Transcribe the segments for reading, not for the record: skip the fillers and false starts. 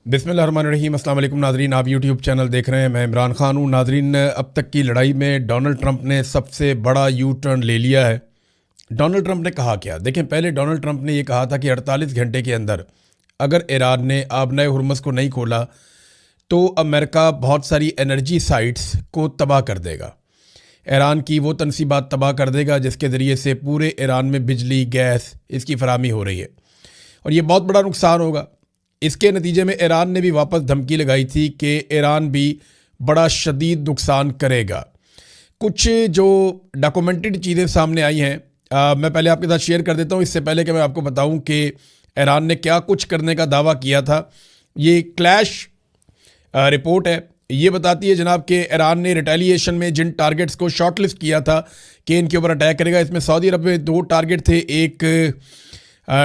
बिस्मिल्लाहिर्रहमानिर्रहीम। अस्सलाम वालेकुम नाजरीन, आप यूट्यूब चैनल देख रहे हैं। मैं इमरान खान हूँ। नाजरीन, अब तक की लड़ाई में डोनाल्ड ट्रंप ने सबसे बड़ा यू टर्न ले लिया है। डोनाल्ड ट्रंप ने कहा क्या? देखें, पहले डोनाल्ड ट्रंप ने ये कहा था कि 48 घंटे के अंदर अगर ईरान ने आबनाए हुर्मुज़ को नहीं खोला तो अमेरिका बहुत सारी एनर्जी साइट्स को तबाह कर देगा। ईरान की वो तनसीबात तबाह कर देगा जिसके ज़रिए से पूरे ईरान में बिजली, गैस इसकी फराहमी हो रही है, और ये बहुत बड़ा नुकसान होगा। इसके नतीजे में ईरान ने भी वापस धमकी लगाई थी कि ईरान भी बड़ा शदीद नुकसान करेगा। कुछ जो डॉक्यूमेंटेड चीज़ें सामने आई हैं, मैं पहले आपके साथ शेयर कर देता हूँ, इससे पहले कि मैं आपको बताऊँ कि ईरान ने क्या कुछ करने का दावा किया था। ये क्लैश रिपोर्ट है। ये बताती है जनाब कि ईरान ने रिटेलिएशन में जिन टारगेट्स को शॉर्टलिस्ट किया था कि इनके ऊपर अटैक करेगा, इसमें सऊदी अरब में 2 टारगेट थे। एक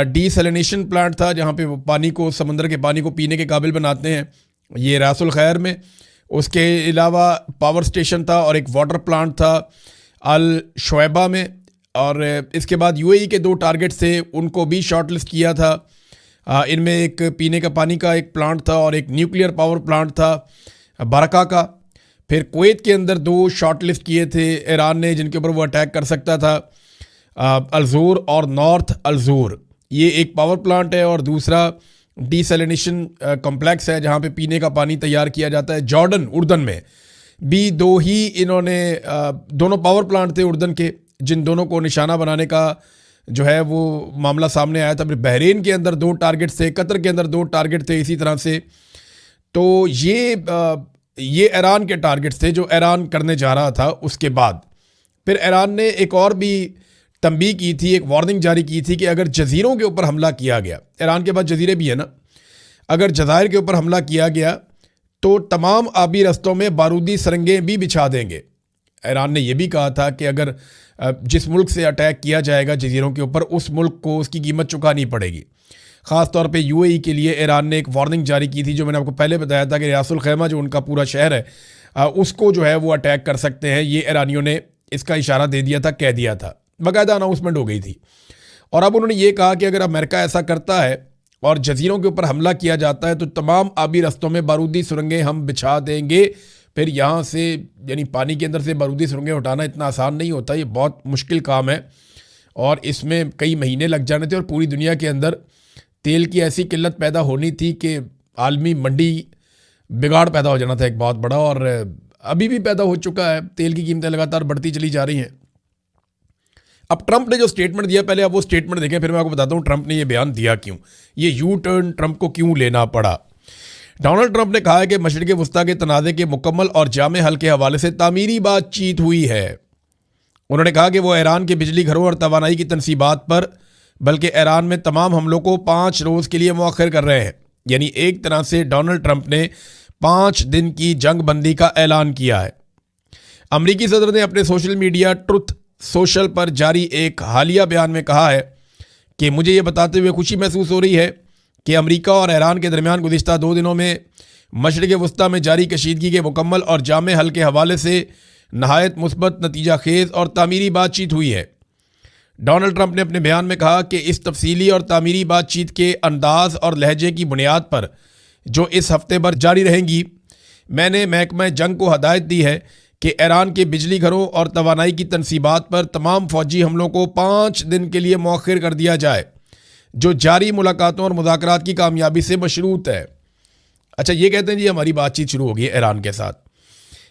डीसैलिनेशन प्लांट था जहाँ पे वो पानी को, समंदर के पानी को पीने के काबिल बनाते हैं, ये रासुल खैर में। उसके अलावा पावर स्टेशन था और एक वाटर प्लांट था अल शुएबा में। और इसके बाद यूएई के 2 टारगेट थे, उनको भी शॉर्टलिस्ट किया था। इनमें एक पीने का पानी का एक प्लांट था और एक न्यूक्लियर पावर प्लांट था बरका का। फिर कुवैत के अंदर 2 शॉर्टलिस्ट किए थे ईरान ने जिनके ऊपर वो अटैक कर सकता था, अलजोर और नॉर्थ अलजोर। ये एक पावर प्लांट है और दूसरा डीसैलिनेशन कॉम्प्लेक्स है जहाँ पे पीने का पानी तैयार किया जाता है। जॉर्डन, उर्दन में भी 2 ही इन्होंने दोनों पावर प्लांट थे उर्दन के, जिन दोनों को निशाना बनाने का जो है वो मामला सामने आया था। फिर बहरीन के अंदर 2 टारगेट थे, कतर के अंदर 2 टारगेट थे इसी तरह से। तो ये ईरान के टारगेट्स थे जो ईरान करने जा रहा था। उसके बाद फिर ईरान ने एक और भी तंबीह की थी, एक वार्निंग जारी की थी कि अगर जजीरों के ऊपर हमला किया गया, ईरान के पास जजीरे भी है ना, अगर जज़ायर के ऊपर हमला किया गया तो तमाम आबी रस्तों में बारूदी सरंगें भी बिछा देंगे। ईरान ने यह भी कहा था कि अगर जिस मुल्क से अटैक किया जाएगा जजीरों के ऊपर, उस मुल्क को उसकी कीमत चुकानी पड़ेगी। ख़ास तौर पे यूएई के लिए ईरान ने एक वार्निंग जारी की थी, जो मैंने आपको पहले बताया था कि रासुल खैमा जो उनका पूरा शहर है उसको जो है वो अटैक कर सकते हैं। ये ईरानियों ने इसका इशारा दे दिया था, कह दिया था, बाकायदा अनाउंसमेंट हो गई थी। और अब उन्होंने ये कहा कि अगर अमेरिका ऐसा करता है और जजीरों के ऊपर हमला किया जाता है तो तमाम आबी रस्तों में बारूदी सुरंगें हम बिछा देंगे। फिर यहाँ से, यानी पानी के अंदर से बारूदी सुरंगें उठाना इतना आसान नहीं होता, ये बहुत मुश्किल काम है और इसमें कई महीने लग जाने थे। और पूरी दुनिया के अंदर तेल की ऐसी किल्लत पैदा होनी थी कि आलमी मंडी बिगाड़ पैदा हो जाना था एक बहुत बड़ा, और अभी भी पैदा हो चुका है। तेल की कीमतें लगातार बढ़ती चली जा रही हैं। अब ट्रंप ने जो स्टेटमेंट दिया, पहले आप वो स्टेटमेंट देखें, फिर मैं आपको बताता हूँ ट्रंप ने ये बयान दिया क्यों, ये यू टर्न ट्रंप को क्यों लेना पड़ा। डोनाल्ड ट्रंप ने कहा है कि मशरिक़ वस्ता के तनाज़े के मुकम्मल और जामे हल के हवाले से तामीरी बातचीत हुई है। उन्होंने कहा कि वो ईरान के बिजली घरों और तवानाई की तनसीबात पर, बल्कि ईरान में तमाम हमलों को 5 रोज़ के लिए मौखर कर रहे हैं। यानी एक तरह से डोनाल्ड ट्रंप ने 5 दिन की जंग बंदी का ऐलान किया है। अमरीकी सदर ने अपने सोशल मीडिया ट्रुथ सोशल पर जारी एक हालिया बयान में कहा है कि मुझे ये बताते हुए खुशी महसूस हो रही है कि अमेरिका और ईरान के दरमियान गुज़िश्ता 2 दिनों में मशरिक़ वस्ता में जारी कशीदगी के मुकम्मल और जामे हल के हवाले से नहायत मुस्बत, नतीजा खेज़ और तामीरी बातचीत हुई है। डोनाल्ड ट्रंप ने अपने बयान में कहा कि इस तफसीली और तामीरी बातचीत के अंदाज और लहजे की बुनियाद पर, जो इस हफ्ते भर जारी रहेंगी, मैंने महकमा जंग को हदायत दी है कि ईरान के बिजली घरों और तवानाई की तनसीबात पर तमाम फ़ौजी हमलों को 5 दिन के लिए मौखर कर दिया जाए, जो जारी मुलाकातों और मुज़ाकरात की कामयाबी से मशरूत है। अच्छा, ये कहते हैं जी हमारी बातचीत शुरू होगी ईरान के साथ।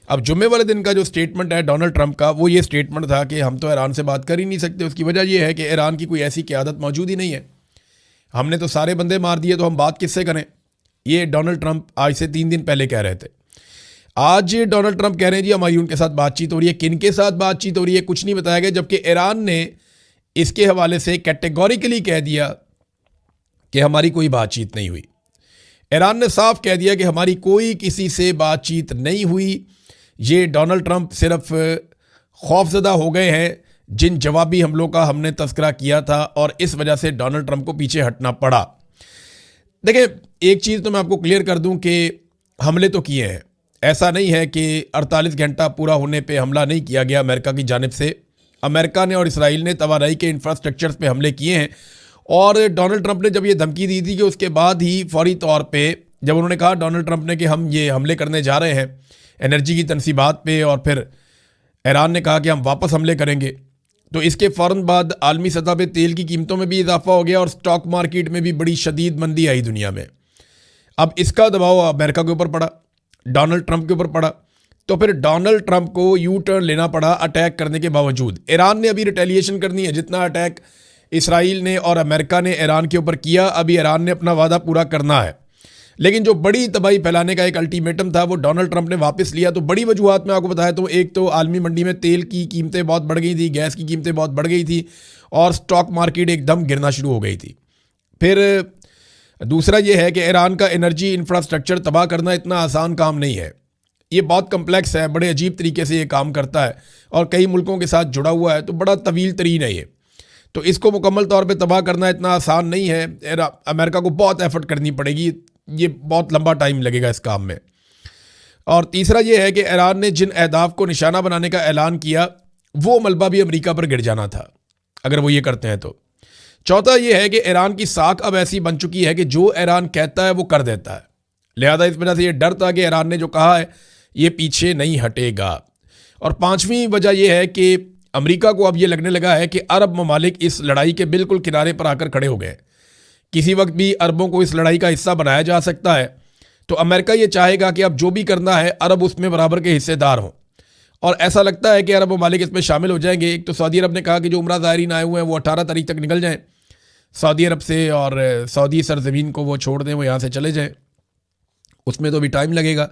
अब जुम्मे वाले दिन का जो स्टेटमेंट है डोनाल्ड ट्रंप का, वो ये स्टेटमेंट था कि हम तो ईरान से बात कर ही नहीं सकते। उसकी वजह यह है कि ईरान की कोई ऐसी क़यादत मौजूद ही नहीं है। हमने तो सारे बंदे मार दिए, तो हम बात किससे करें। ये डोनाल्ड ट्रंप आज से 3 दिन पहले कह रहे थे। आज डोनाल्ड ट्रंप कह रहे हैं जी हमारी उनके साथ बातचीत हो रही है। किन के साथ बातचीत हो रही है कुछ नहीं बताया गया, जबकि ईरान ने इसके हवाले से कैटेगोरिकली कह दिया कि हमारी कोई बातचीत नहीं हुई। ईरान ने साफ कह दिया कि हमारी कोई किसी से बातचीत नहीं हुई। ये डोनाल्ड ट्रंप सिर्फ खौफजदा हो गए हैं जिन जवाबी हमलों का हमने तस्करा किया था, और इस वजह से डोनाल्ड ट्रंप को पीछे हटना पड़ा। देखिए, एक चीज़ तो मैं आपको क्लियर कर दूं कि हमले तो किए हैं, ऐसा नहीं है कि 48 घंटा पूरा होने पे हमला नहीं किया गया अमेरिका की जानिब से। अमेरिका ने और इसराइल ने तवानाई के इंफ्रास्ट्रक्चर पे हमले किए हैं। और डोनाल्ड ट्रंप ने जब ये धमकी दी थी कि उसके बाद ही फौरी तौर पे जब उन्होंने कहा डोनाल्ड ट्रंप ने कि हम ये हमले करने जा रहे हैं एनर्जी की तनसीबात पे, और फिर ईरान ने कहा कि हम वापस हमले करेंगे, तो इसके फ़ौरन बाद आलमी सतह पे तेल की कीमतों में भी इजाफा हो गया और स्टॉक मार्केट में भी बड़ी शदीद मंदी आई दुनिया में। अब इसका दबाव अमेरिका के ऊपर पड़ा, डोनाल्ड ट्रंप के ऊपर पड़ा, तो फिर डोनाल्ड ट्रंप को यू टर्न लेना पड़ा अटैक करने के बावजूद। ईरान ने अभी रिटेलिएशन करनी है, जितना अटैक इसराइल ने और अमेरिका ने ईरान के ऊपर किया, अभी ईरान ने अपना वादा पूरा करना है। लेकिन जो बड़ी तबाही फैलाने का एक अल्टीमेटम था वो डोनाल्ड ट्रंप ने वापस लिया। तो बड़ी वजूहत मैं आपको बताया, तो एक तो आलमी मंडी में तेल की कीमतें बहुत बढ़ गई थी, गैस की कीमतें बहुत बढ़ गई थी और स्टॉक मार्केट एकदम गिरना शुरू हो गई थी। फिर दूसरा ये है कि ईरान का एनर्जी इंफ्रास्ट्रक्चर तबाह करना इतना आसान काम नहीं है, ये बहुत कम्प्लेक्स है, बड़े अजीब तरीके से ये काम करता है और कई मुल्कों के साथ जुड़ा हुआ है, तो बड़ा तवील तरीन है ये। तो इसको मुकम्मल तौर पे तबाह करना इतना आसान नहीं है, अमेरिका को बहुत एफर्ट करनी पड़ेगी, ये बहुत लंबा टाइम लगेगा इस काम में। और तीसरा ये है कि ईरान ने जिन अहदाफ को निशाना बनाने का ऐलान किया वो मलबा भी अमेरिका पर गिर जाना था अगर वो ये करते हैं तो। चौथा ये है कि ईरान की साख अब ऐसी बन चुकी है कि जो ईरान कहता है वो कर देता है, लिहाजा इस वजह से ये डर था कि ईरान ने जो कहा है ये पीछे नहीं हटेगा। और पांचवी वजह यह है कि अमेरिका को अब ये लगने लगा है कि अरब ममालिक इस लड़ाई के बिल्कुल किनारे पर आकर खड़े हो गए, किसी वक्त भी अरबों को इस लड़ाई का हिस्सा बनाया जा सकता है। तो अमेरिका ये चाहेगा कि अब जो भी करना है अरब उसमें बराबर के हिस्सेदार हों, और ऐसा लगता है कि अरब ममालिक इसमें शामिल हो जाएंगे। एक तो सऊदी अरब ने कहा कि जो उम्रा ज़ायरीन आए हुए हैं वो 18 तारीख तक निकल जाएँ सऊदी अरब से, और सऊदी सरजमीन को वो छोड़ दें, वो यहाँ से चले जाएँ, उसमें तो भी टाइम लगेगा।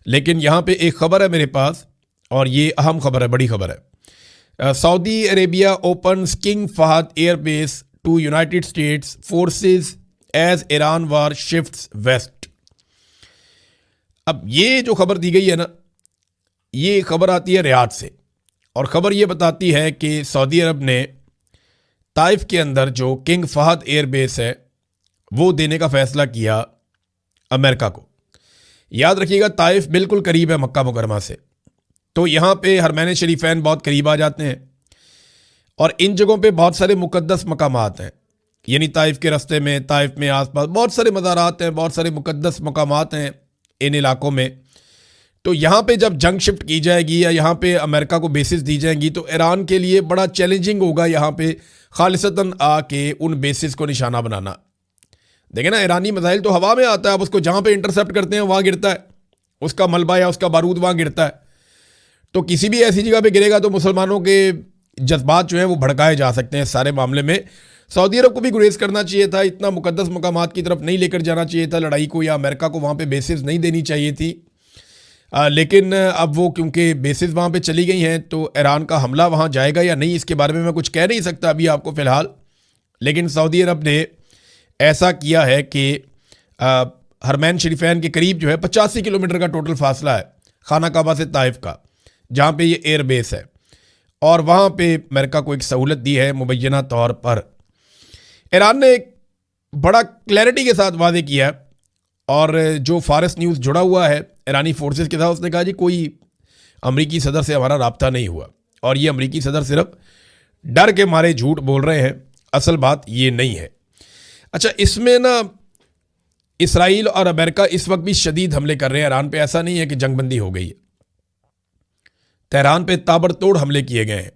लेकिन यहाँ पे एक ख़बर है मेरे पास, और ये अहम खबर है, बड़ी खबर है। Saudi Arabia opens King Fahd airbase to United States forces as Iran war shifts west. अब ये जो खबर दी गई है ना, ये खबर आती है रियाद से, और ख़बर ये बताती है कि सऊदी अरब ने ताइफ के अंदर जो किंग फहद एयरबेस है वो देने का फ़ैसला किया अमेरिका को। याद रखिएगा ताइफ बिल्कुल करीब है मक्का मुकरमा से, तो यहाँ पे हरमैन शरीफैन बहुत करीब आ जाते हैं, और इन जगहों पे बहुत सारे मुकद्दस मकामात हैं, यानी ताइफ के रास्ते में, ताइफ में आसपास बहुत सारे मज़ारात हैं, बहुत सारे मुकद्दस मकामात हैं इन इलाकों में। तो यहाँ पे जब जंग शिफ्ट की जाएगी या यहाँ पे अमेरिका को बेसिस दी जाएंगी तो ईरान के लिए बड़ा चैलेंजिंग होगा यहाँ पे खालिसतन आके उन बेसिस को निशाना बनाना। देखें ना, ईरानी मिसाइल तो हवा में आता है, आप उसको जहाँ पे इंटरसेप्ट करते हैं वहाँ गिरता है, उसका मलबा या उसका बारूद वहाँ गिरता है। तो किसी भी ऐसी जगह पे गिरेगा तो मुसलमानों के जज्बात जो हैं वो भड़काए जा सकते हैं। सारे मामले में सऊदी अरब को भी गुरेज करना चाहिए था, इतना मुकद्दस मकामात की तरफ नहीं लेकर जाना चाहिए था लड़ाई को, या अमेरिका को वहाँ पे बेसिस नहीं देनी चाहिए थी। लेकिन अब वो क्योंकि बेसिस वहाँ पे चली गई हैं तो ईरान का हमला वहाँ जाएगा या नहीं इसके बारे में मैं कुछ कह नहीं सकता अभी आपको फ़िलहाल। लेकिन सऊदी अरब ने ऐसा किया है कि हरमैन शरीफैन के करीब जो है 85 किलोमीटर का टोटल फासला है खाना काबा से ताइफ का, जहाँ पे ये एयर बेस है, और वहाँ पे अमेरिका को एक सहूलत दी है मुबैना तौर पर। ईरान ने एक बड़ा क्लैरिटी के साथ वादे किया है, और जो फारस न्यूज़ जुड़ा हुआ है ईरानी फोर्सेस के साथ, उसने कहा जी कोई अमरीकी सदर से हमारा राब्ता नहीं हुआ, और ये अमरीकी सदर सिर्फ डर के मारे झूठ बोल रहे हैं, असल बात ये नहीं है। अच्छा, इसमें ना इसराइल और अमेरिका इस वक्त भी शदीद हमले कर रहे हैं ईरान पे। ऐसा नहीं है कि जंगबंदी हो गई है, तेहरान पे ताबड़तोड़ हमले किए गए हैं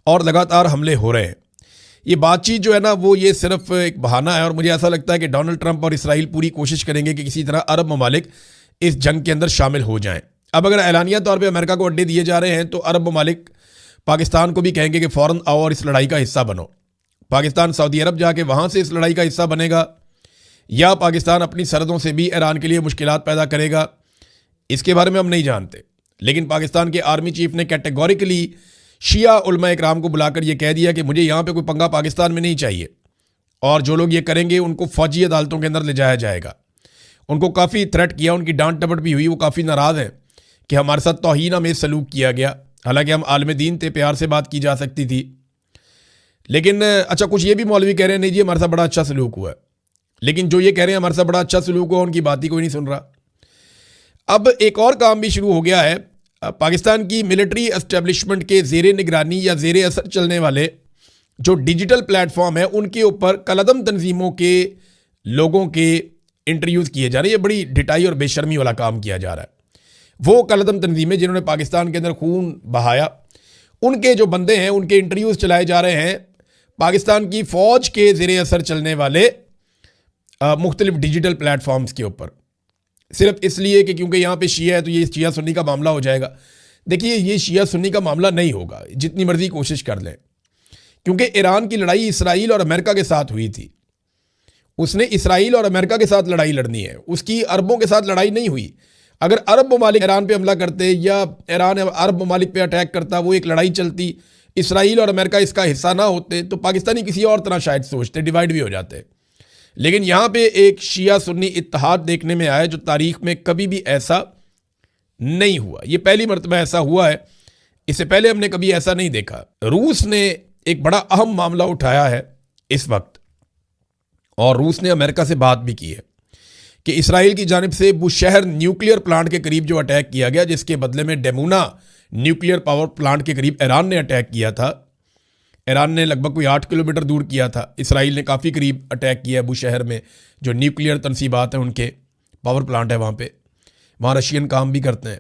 और लगातार हमले हो रहे हैं। ये बातचीत जो है ना वो ये सिर्फ एक बहाना है, और मुझे ऐसा लगता है कि डोनाल्ड ट्रंप और इसराइल पूरी कोशिश करेंगे कि किसी तरह अरब ममालिक इस जंग के अंदर शामिल हो जाएं। अब अगर ऐलानिया तौर पे अमेरिका को अड्डे दिए जा रहे हैं तो अरब ममालिक पाकिस्तान को भी कहेंगे कि फ़ौरन आओ और इस लड़ाई का हिस्सा बनो। पाकिस्तान सऊदी अरब जाके वहाँ से इस लड़ाई का हिस्सा बनेगा, या पाकिस्तान अपनी सरहदों से भी ईरान के लिए मुश्किलात पैदा करेगा, इसके बारे में हम नहीं जानते। लेकिन पाकिस्तान के आर्मी चीफ ने कैटेगोरिकली शिया उलमा इकराम को बुलाकर यह कह दिया कि मुझे यहाँ पे कोई पंगा पाकिस्तान में नहीं चाहिए, और जो लोग ये करेंगे उनको फौजी अदालतों के अंदर ले जाया जाएगा। उनको काफ़ी थ्रेट किया, उनकी डांट डपट भी हुई, वो काफ़ी नाराज़ हैं कि हमारे साथ तौहीन में सलूक किया गया, हालांकि हम आलम दीन थे, प्यार से बात की जा सकती थी। लेकिन अच्छा, कुछ ये भी मौलवी कह रहे हैं नहीं जी हमारे साथ बड़ा अच्छा सलूक हुआ है, लेकिन जो ये कह रहे हैं हमारे साथ बड़ा अच्छा सलूक हुआ उनकी बात ही कोई नहीं सुन रहा। अब एक और काम भी शुरू हो गया है, पाकिस्तान की मिलिट्री एस्टेब्लिशमेंट के ज़ेरे निगरानी या ज़ेरे असर चलने वाले जो डिजिटल प्लेटफॉर्म है उनके ऊपर कलअदम तंजीमों के लोगों के इंट्रोड्यूस किए जा रहे हैं। ये बड़ी ढिठाई और बेशर्मी वाला काम किया जा रहा है। वो कलदम तंजीमें जिन्होंने पाकिस्तान के अंदर खून बहाया, उनके जो बंदे हैं उनके इंटरव्यूज़ चलाए जा रहे हैं पाकिस्तान की फ़ौज के ज़ेरे असर चलने वाले मुख्तलिफ डिजिटल प्लेटफॉर्म्स के ऊपर, सिर्फ इसलिए कि क्योंकि यहाँ पे शिया है तो ये शिया सुन्नी का मामला हो जाएगा। देखिए, ये शिया सुन्नी का मामला नहीं होगा, जितनी मर्जी कोशिश कर लें, क्योंकि ईरान की लड़ाई इसराइल और अमेरिका के साथ हुई थी। उसने इसराइल और अमेरिका के साथ लड़ाई लड़नी है, उसकी अरबों के साथ लड़ाई नहीं हुई। अगर अरब ममालिक ईरान पे हमला करते या ईरान अरब ममालिक पे अटैक करता, वो एक लड़ाई चलती, इसराइल और अमेरिका इसका हिस्सा ना होते, तो पाकिस्तानी किसी और तरह शायद सोचते, डिवाइड भी हो जाते। लेकिन यहाँ पे एक शिया सुन्नी इत्तेहाद देखने में आया जो तारीख में कभी भी ऐसा नहीं हुआ। ये पहली मरतबा ऐसा हुआ है, इससे पहले हमने कभी ऐसा नहीं देखा। रूस ने एक बड़ा अहम मामला उठाया है इस वक्त, और रूस ने अमेरिका से बात भी की है कि इसराइल की जानिब से बुशहर न्यूक्लियर प्लांट के करीब जो अटैक किया गया, जिसके बदले में डेमूना न्यूक्लियर पावर प्लांट के करीब ईरान ने अटैक किया था। ईरान ने लगभग कोई 8 किलोमीटर दूर किया था, इसराइल ने काफ़ी करीब अटैक किया है बुशहर में, जो न्यूक्लियर तनसीबात हैं उनके पावर प्लांट है वहाँ रशियन काम भी करते हैं।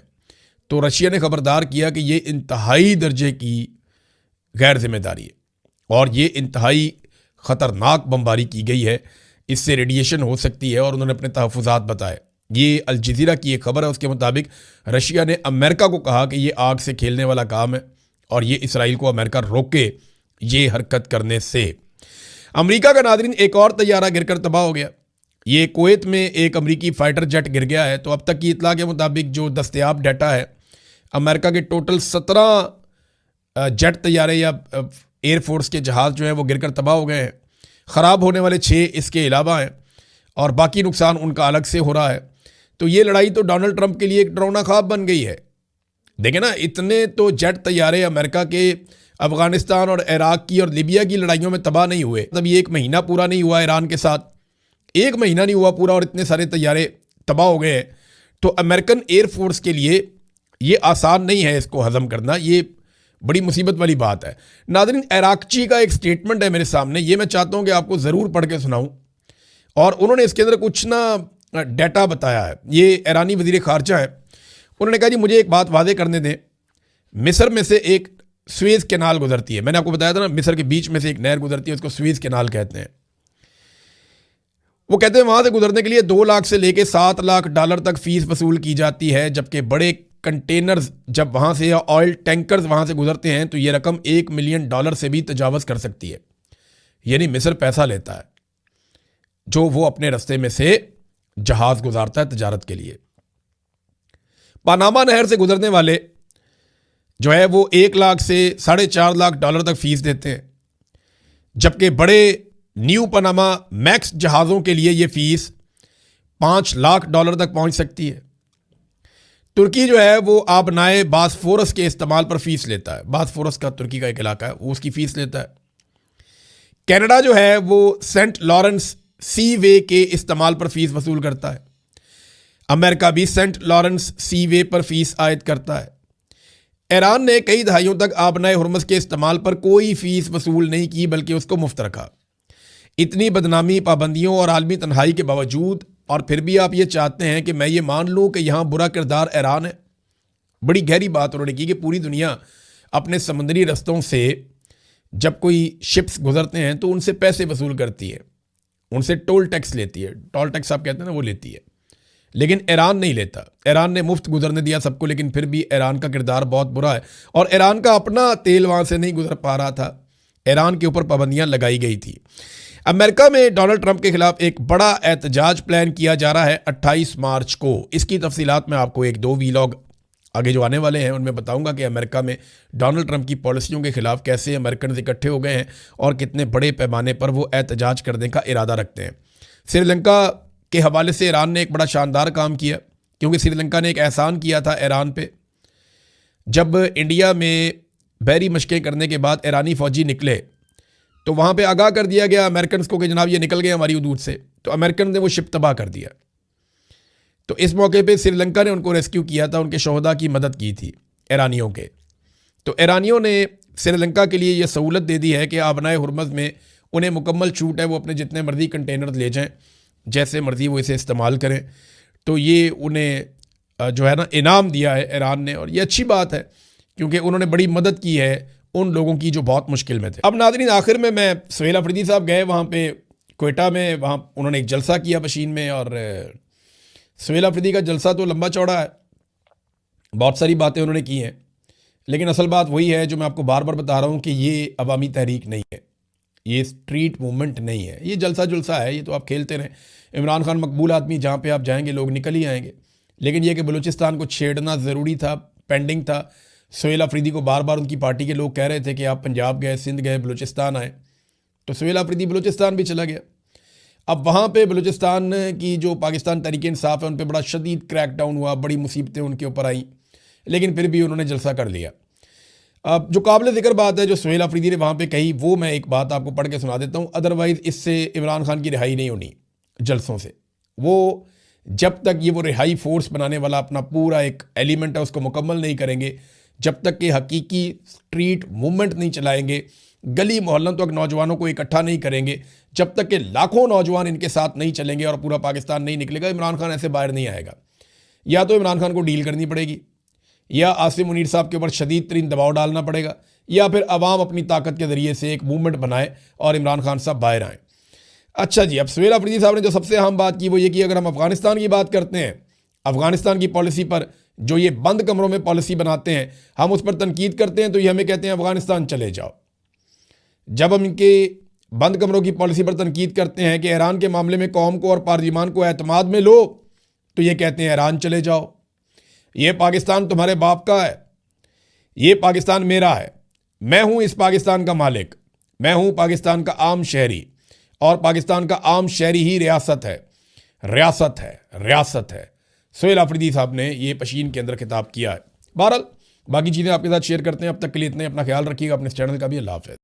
तो रशिया ने खबरदार किया कि ये इंतहाई दर्जे की गैर जिम्मेदारी है और ये इंतहाई ख़तरनाक बमबारी की गई है, इससे रेडिएशन हो सकती है, और उन्होंने अपने तहफ़्फ़ुज़ात बताए। ये अल जज़ीरा की एक खबर है, उसके मुताबिक रशिया ने अमेरिका को कहा कि ये आग से खेलने वाला काम है और ये इसराइल को अमेरिका रोके ये हरकत करने से। अमेरिका का नाज़रीन एक और तैयारा गिरकर तबाह हो गया। ये कुवैत में एक अमेरिकी फ़ाइटर जेट गिर गया है। तो अब तक की इतला के मुताबिक जो दस्तयाब डाटा है, अमेरिका के टोटल 17 जेट तैयारे या एयरफोर्स के जहाज़ जो हैं वो गिरकर तबाह हो गए हैं। ख़राब होने वाले 6 इसके अलावा हैं और बाकी नुकसान उनका अलग से हो रहा है। तो ये लड़ाई तो डोनाल्ड ट्रंप के लिए एक डरावना ख्वाब बन गई है। देखें ना, इतने तो जेट तैयारे अमेरिका के अफ़गानिस्तान और इराक की और लीबिया की लड़ाइयों में तबाह नहीं हुए। तब ये 1 महीना पूरा नहीं हुआ ईरान के साथ, 1 महीना नहीं हुआ पूरा और इतने सारे तैयारे तबाह हो गए हैं। तो अमेरिकन एयरफोर्स के लिए ये आसान नहीं है इसको हज़म करना, ये बड़ी मुसीबत वाली बात है। नाज़रीन, इराकची का एक स्टेटमेंट है मेरे सामने, ये मैं चाहता हूँ कि आपको ज़रूर पढ़ के सुनाऊँ। और उन्होंने इसके अंदर कुछ ना डाटा बताया है। ये ईरानी वज़ीर ख़ारजा है, उन्होंने कहा जी मुझे एक बात वादे करने दें, मिस्र में से एक स्वेज़ कैनाल गुजरती है। मैंने आपको बताया था ना, मिस्र के बीच में से एक नहर गुजरती है, उसको स्वेज़ कैनाल कहते हैं। वो कहते हैं वहाँ से गुजरने के लिए 2 लाख से लेकर 7 लाख डॉलर तक फ़ीस वसूल की जाती है, जबकि बड़े कंटेनर्स जब वहाँ से या ऑयल टैंकर्स वहाँ से गुजरते हैं तो ये रकम $1 मिलियन से भी तजावज़ कर सकती है। यानी मिस्र पैसा लेता है जो वो अपने रास्ते में से जहाज़ गुजारता है तजारत के लिए। पनामा नहर से गुजरने वाले जो है वो 1 लाख से $4.5 लाख तक फ़ीस देते हैं, जबकि बड़े न्यू पनामा मैक्स जहाज़ों के लिए ये फ़ीस $5 लाख तक पहुँच सकती है। तुर्की जो है वो आबनाए बासफोरस के इस्तेमाल पर फ़ीस लेता है। बासफोरस का तुर्की का एक इलाका है, वो उसकी फ़ीस लेता है। कनाडा जो है वो सेंट लॉरेंस सी वे के इस्तेमाल पर फ़ीस वसूल करता है। अमेरिका भी सेंट लॉरेंस सी वे पर फ़ीस आयद करता है। ईरान ने कई दहाइयों तक आबनाए हुर्मुज़ के इस्तेमाल पर कोई फ़ीस वसूल नहीं की, बल्कि उसको मुफ्त रखा। इतनी बदनामी, पाबंदियों और आलमी तन्हाई के बावजूद, और फिर भी आप ये चाहते हैं कि मैं ये मान लूँ कि यहाँ बुरा किरदार ईरान है। बड़ी गहरी बात उन्होंने की कि पूरी दुनिया अपने समुद्री रस्तों से जब कोई शिप्स गुजरते हैं तो उनसे पैसे वसूल करती है, उनसे टोल टैक्स लेती है। टोल टैक्स आप कहते हैं ना, वो लेती है। लेकिन ईरान नहीं लेता। ईरान ने मुफ्त गुजरने दिया सबको, लेकिन फिर भी ईरान का किरदार बहुत बुरा है और ईरान का अपना तेल वहाँ से नहीं गुजर पा रहा था। ईरान के ऊपर पाबंदियाँ लगाई गई थी। अमेरिका में डोनाल्ड ट्रंप के खिलाफ एक बड़ा एहतजाज प्लान किया जा रहा है 28 मार्च को। इसकी तफसीलात मैं आपको 1-2 वीलॉग आगे जो आने वाले हैं उनमें बताऊंगा कि अमेरिका में डोनाल्ड ट्रंप की पॉलिसियों के खिलाफ कैसे अमेरिकन इकट्ठे हो गए हैं और कितने बड़े पैमाने पर वो एहतजाज करने का इरादा रखते हैं। श्रीलंका के हवाले से ईरान ने एक बड़ा शानदार काम किया, क्योंकि श्रीलंका ने एक एहसान किया था ईरान पे। जब इंडिया में बहरी मशक़ें करने के बाद ईरानी फ़ौजी निकले तो वहाँ पे आगाह कर दिया गया अमेरिकन को कि जनाब ये निकल गए हमारी हदूद से। तो अमेरिकन ने वो शिप तबाह कर दिया। तो इस मौके पे श्रीलंका ने उनको रेस्क्यू किया था, उनके शोहदा की मदद की थी ईरानियों के। तो ईरानियों ने श्रीलंका के लिए ये सहूलत दे दी है कि आबनाए हुर्मुज़ में उन्हें मुकम्मल छूट है, वो अपने जितने मर्जी कंटेनर ले जाएं जैसे मर्ज़ी वो इसे इस्तेमाल करें। तो ये उन्हें जो है ना इनाम दिया है ईरान ने, और ये अच्छी बात है क्योंकि उन्होंने बड़ी मदद की है उन लोगों की जो बहुत मुश्किल में थे। अब नाज़रीन, आखिर में मैं सुहेल अफरीदी साहब गए वहाँ पे क्वेटा में, वहाँ उन्होंने एक जलसा किया मशीन में, और सुहेल अफरीदी का जलसा तो लंबा चौड़ा है, बहुत सारी बातें उन्होंने की हैं, लेकिन असल बात वही है जो मैं आपको बार बार बता रहा हूँ कि ये अवामी तहरीक नहीं है, ये स्ट्रीट मूवमेंट नहीं है, ये जलसा जुलसा है, ये तो आप खेलते रहें। इमरान खान मकबूल आदमी, जहाँ पे आप जाएंगे लोग निकल ही आएंगे, लेकिन यह कि बलूचिस्तान को छेड़ना ज़रूरी था, पेंडिंग था। सुहेल अफरीदी को बार बार उनकी पार्टी के लोग कह रहे थे कि आप पंजाब गए, सिंध गए, बलूचिस्तान आए, तो सुहेल अफरीदी बलूचिस्तान भी चला गया। अब वहाँ पे बलूचिस्तान की जो पाकिस्तान तहरीक इंसाफ है उन पर बड़ा शदीद क्रैकडाउन हुआ, बड़ी मुसीबतें उनके ऊपर आई, लेकिन फिर भी उन्होंने जलसा कर लिया। अब जो काबिल ज़िक्र बात है जो सुहेल अफरीदी ने वहाँ पे कही, वो मैं एक बात आपको पढ़ के सुना देता हूँ। अदरवाइज़ इससे इमरान खान की रिहाई नहीं होनी जलसों से। वो जब तक ये वो रिहाई फोर्स बनाने वाला अपना पूरा एक एलिमेंट है उसको मुकम्मल नहीं करेंगे, जब तक कि हकीकी स्ट्रीट मूवमेंट नहीं चलाएंगे, गली मोहल्लों तक नौजवानों को इकट्ठा नहीं करेंगे, जब तक कि लाखों नौजवान इनके साथ नहीं चलेंगे और पूरा पाकिस्तान नहीं निकलेगा, इमरान खान ऐसे बाहर नहीं आएगा। या तो इमरान खान को डील करनी पड़ेगी, या आसिम मुनीर साहब के ऊपर शदीद तरीन दबाव डालना पड़ेगा, या फिर अवाम अपनी ताकत के ज़रिए से एक मूवमेंट बनाए और इमरान खान साहब बाहर आएँ। अच्छा जी, अब सुहेल अफरीदी साहब ने जो सबसे अहम बात की वो ये कि अगर हम अफ़गानिस्तान की बात करते हैं, अफ़गानिस्तान की पॉलिसी पर जो ये बंद कमरों में पॉलिसी बनाते हैं, हम उस पर तनकीद करते हैं तो ये हमें कहते हैं अफ़गानिस्तान चले जाओ। जब हम इनके बंद कमरों की पॉलिसी पर तनकीद करते हैं कि ईरान के मामले में कौम को और पार्लिमान को एतमाद में लो, तो ये कहते हैं ईरान चले जाओ, ये पाकिस्तान तुम्हारे बाप का है, ये पाकिस्तान मेरा है, मैं हूँ इस पाकिस्तान का मालिक, मैं हूँ पाकिस्तान का आम शहरी, और पाकिस्तान का आम शहरी ही रियासत है, रियासत है, रियासत है। सुहेल अफरीदी साहब ने ये पशीन के अंदर खिताब किया है। बहरहाल बाकी चीज़ें आपके साथ शेयर करते हैं। अब तक के लिए इतने, अपना ख्याल रखिएगा, अपने इस चैनल का भी। अल्लाह हाफ़िज़।